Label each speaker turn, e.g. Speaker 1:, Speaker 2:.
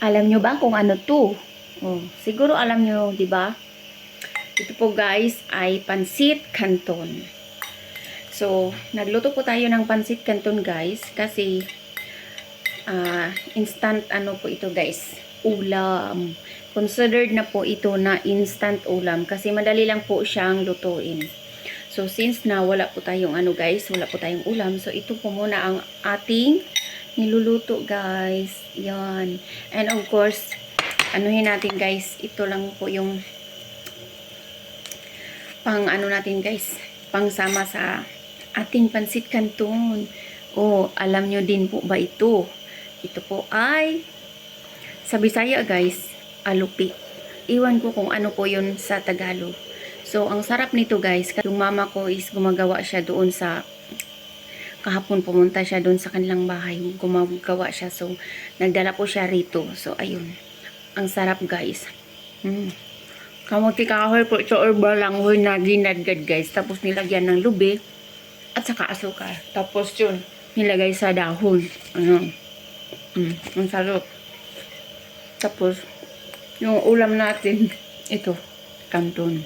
Speaker 1: Alam nyo ba kung ano to? Oh, siguro alam nyo, di ba? Ito po guys ay pansit canton. So, nagluto po tayo ng pansit canton guys kasi instant ano po ito guys, ulam. Considered na po ito na instant ulam kasi madali lang po siyang lutuin. So, since na wala po tayong ano guys, wala po tayong ulam, so ito po muna ang ating niluluto guys. Yan. And of course, anuhin natin guys, ito lang po yung pang ano natin guys, pang sama sa ating pansit canton. Oh, alam nyo din po ba ito? Ito po ay sa Bisaya guys, alupi. Iwan ko kung ano po yun sa Tagalog. So, ang sarap nito guys, yung mama ko is gumagawa siya doon sa kahapon pumunta siya doon sa kanilang bahay, gumagawa siya. So, nagdala po siya rito. So, ayun. Ang sarap guys. Kamuti kahoy po ito or balanghoy na ginadgad guys. Tapos nilagyan ng lubi at saka asukar. Tapos yun, nilagay sa dahon. Ano? Ang sarap. Tapos, yung ulam natin, ito, canton.